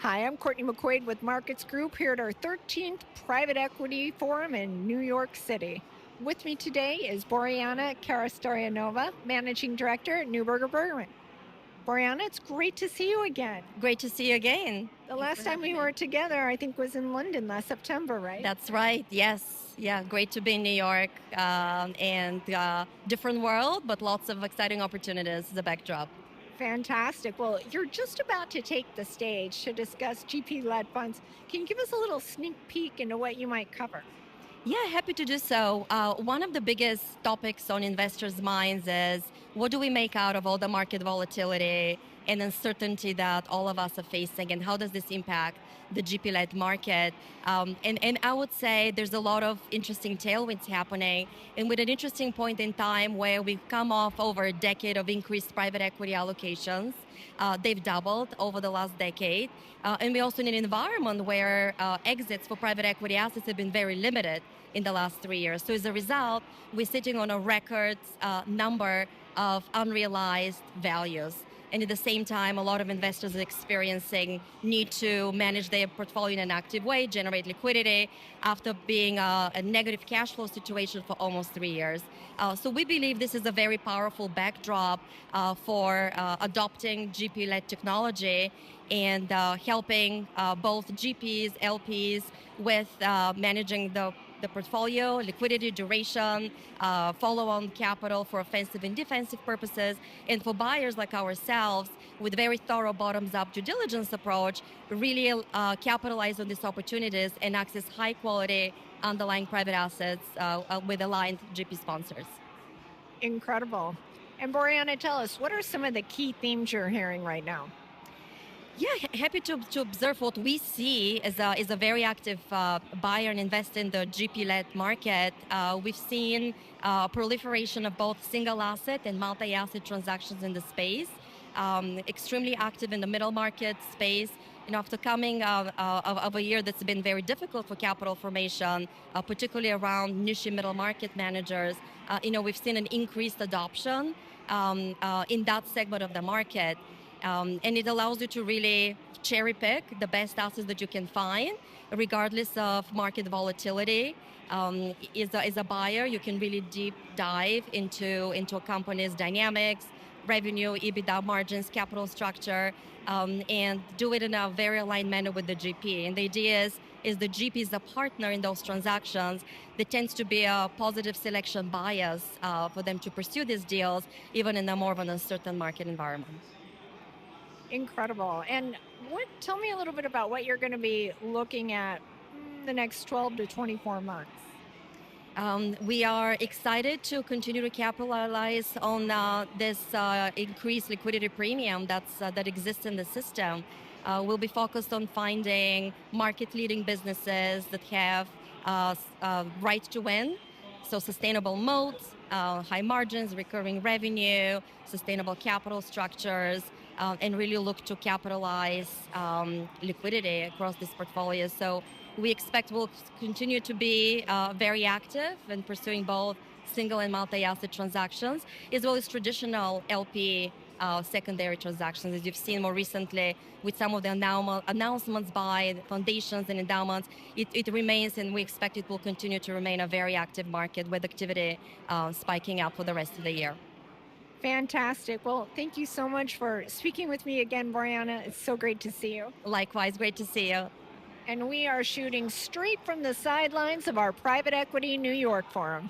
Hi, I'm Courtney McQuade with Markets Group here at our 13th Private Equity Forum in New York City. With me today is Boriana Karastoyanova, Managing Director at Neuberger Berman. Boriana, it's great to see you again. Great to see you again. The Thanks last for time having we me. were together, I think, was in London last September, right? That's right. Yes. Yeah. Great to be in New York and different world, but lots of exciting opportunities as a backdrop. Fantastic. Well, you're just about to take the stage to discuss GP led funds. Can you give us a little sneak peek into what you might cover? Yeah, happy to do so. One of the biggest topics on investors' minds is what do we make out of all the market volatility and uncertainty that all of us are facing, and how does this impact the GP-led market? And I would say there's a lot of interesting tailwinds happening, and with an interesting point in time where we've come off over a decade of increased private equity allocations. They've doubled over the last decade. And we also need an environment where exits for private equity assets have been very limited in the last 3 years. So as a result, we're sitting on a record number of unrealized values. And at the same time, a lot of investors are experiencing need to manage their portfolio in an active way, generate liquidity after being a negative cash flow situation for almost 3 years. So we believe this is a very powerful backdrop for adopting GP-led technology and helping both GPs, LPs with managing the portfolio, liquidity, duration, follow-on capital for offensive and defensive purposes, and for buyers like ourselves with very thorough bottoms-up due diligence approach, really capitalize on these opportunities and access high-quality underlying private assets with aligned GP sponsors. Incredible. And Boriana, tell us, what are some of the key themes you're hearing right now? Yeah, happy to observe what we see as a very active buyer and investor in the GP-led market. We've seen proliferation of both single asset and multi-asset transactions in the space. Extremely active in the middle market space. After coming of a year that's been very difficult for capital formation, particularly around niche middle market managers, we've seen an increased adoption in that segment of the market. And it allows you to really cherry pick the best assets that you can find, regardless of market volatility. As a buyer, you can really deep dive into a company's dynamics, revenue, EBITDA margins, capital structure, and do it in a very aligned manner with the GP. And the idea is the GP is a partner in those transactions. There tends to be a positive selection bias for them to pursue these deals, even in a more of an uncertain market environment. Incredible. And tell me a little bit about what you're going to be looking at the next 12 to 24 months. We are excited to continue to capitalize on this increased liquidity premium that exists in the system. We'll be focused on finding market-leading businesses that have right to win, so sustainable moats, high margins, recurring revenue, sustainable capital structures, and really look to capitalize liquidity across this portfolio. So we expect we'll continue to be very active in pursuing both single and multi-asset transactions, as well as traditional LP secondary transactions, as you've seen more recently with some of the announcements by the foundations and endowments. It remains, and we expect it will continue to remain a very active market with activity spiking up for the rest of the year. Fantastic. Well, thank you so much for speaking with me again, Boriana. It's so great to see you. Likewise, great to see you. And we are shooting straight from the sidelines of our Private Equity New York Forum.